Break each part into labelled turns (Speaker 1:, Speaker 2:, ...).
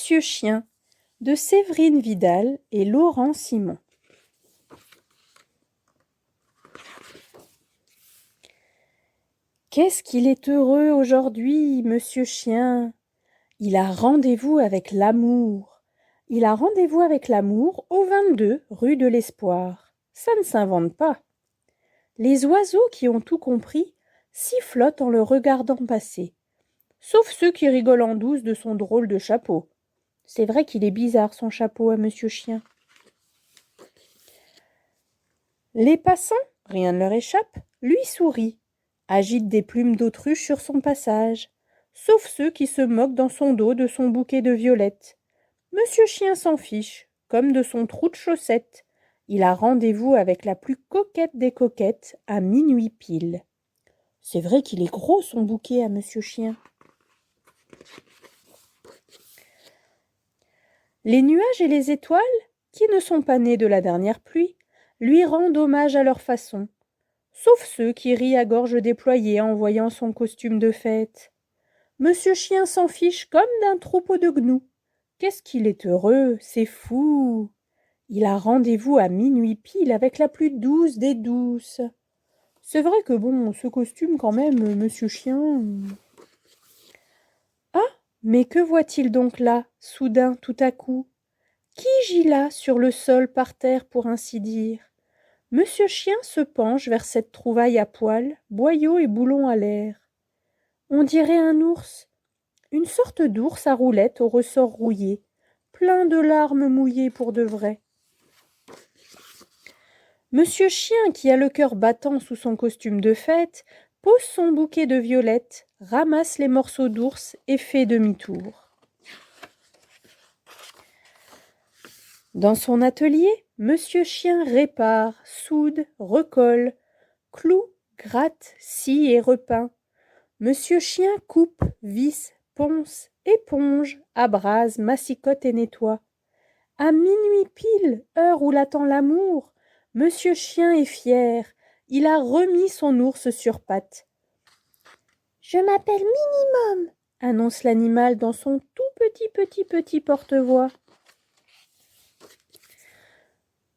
Speaker 1: Monsieur Chien de Séverine Vidal et Laurent Simon. Qu'est-ce qu'il est heureux aujourd'hui, Monsieur Chien! Il a rendez-vous avec l'amour. Il a rendez-vous avec l'amour au 22 rue de l'Espoir. Ça ne s'invente pas. Les oiseaux qui ont tout compris sifflotent en le regardant passer. Sauf ceux qui rigolent en douce de son drôle de chapeau. C'est vrai qu'il est bizarre son chapeau à Monsieur Chien. Les passants, rien ne leur échappe, lui sourient, agitent des plumes d'autruche sur son passage, sauf ceux qui se moquent dans son dos de son bouquet de violettes. Monsieur Chien s'en fiche, comme de son trou de chaussettes. Il a rendez-vous avec la plus coquette des coquettes à minuit pile. C'est vrai qu'il est gros son bouquet à Monsieur Chien. Les nuages et les étoiles, qui ne sont pas nés de la dernière pluie, lui rendent hommage à leur façon, sauf ceux qui rient à gorge déployée en voyant son costume de fête. Monsieur Chien s'en fiche comme d'un troupeau de gnous. Qu'est-ce qu'il est heureux, c'est fou! Il a rendez-vous à minuit pile avec la plus douce des douces. C'est vrai que bon, ce costume quand même, Monsieur Chien... Ah, mais que voit-il donc là, soudain, tout à coup? Qui gît là, sur le sol, par terre, pour ainsi dire? Monsieur Chien se penche vers cette trouvaille à poil, boyau et boulon à l'air. On dirait un ours, une sorte d'ours à roulettes au ressort rouillé, plein de larmes mouillées pour de vrai. Monsieur Chien, qui a le cœur battant sous son costume de fête, pose son bouquet de violettes, ramasse les morceaux d'ours et fait demi-tour. Dans son atelier, Monsieur Chien répare, soude, recolle, cloue, gratte, scie et repeint. Monsieur Chien coupe, visse, ponce, éponge, abrase, massicote et nettoie. À minuit pile, heure où l'attend l'amour, Monsieur Chien est fier, il a remis son ours sur pattes. « Je m'appelle Minimum », annonce l'animal dans son tout petit porte-voix.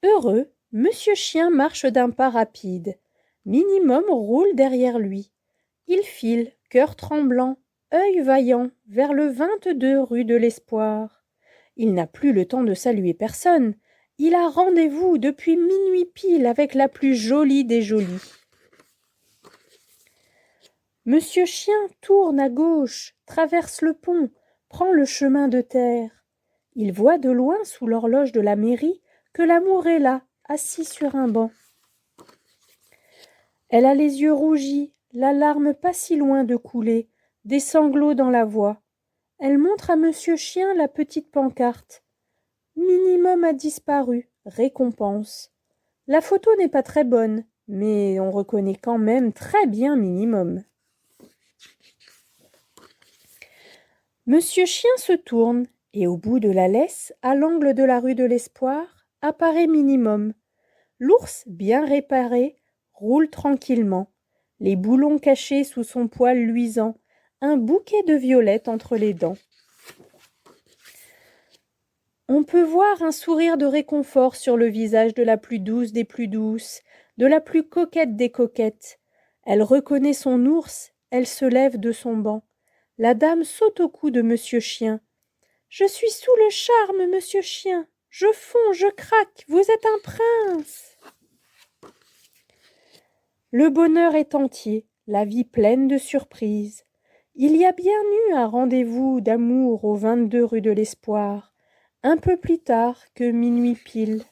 Speaker 1: Heureux, Monsieur Chien marche d'un pas rapide. Minimum roule derrière lui. Il file, cœur tremblant, œil vaillant, vers le 22 rue de l'Espoir. Il n'a plus le temps de saluer personne. Il a rendez-vous depuis minuit pile avec la plus jolie des jolies. Monsieur Chien tourne à gauche, traverse le pont, prend le chemin de terre. Il voit de loin sous l'horloge de la mairie que l'amour est là, assis sur un banc. Elle a les yeux rougis, la larme pas si loin de couler, des sanglots dans la voix. Elle montre à Monsieur Chien la petite pancarte. Minimum a disparu, récompense. La photo n'est pas très bonne, mais on reconnaît quand même très bien Minimum. Monsieur Chien se tourne, et au bout de la laisse, à l'angle de la rue de l'Espoir, apparaît Minimum. L'ours, bien réparé, roule tranquillement, les boulons cachés sous son poil luisant, un bouquet de violettes entre les dents. On peut voir un sourire de réconfort sur le visage de la plus douce des plus douces, de la plus coquette des coquettes. Elle reconnaît son ours, elle se lève de son banc. La dame saute au cou de Monsieur Chien. « Je suis sous le charme, Monsieur Chien. Je fonds, je craque, vous êtes un prince. » Le bonheur est entier, la vie pleine de surprises. Il y a bien eu un rendez-vous d'amour au 22 rue de l'Espoir, un peu plus tard que minuit pile.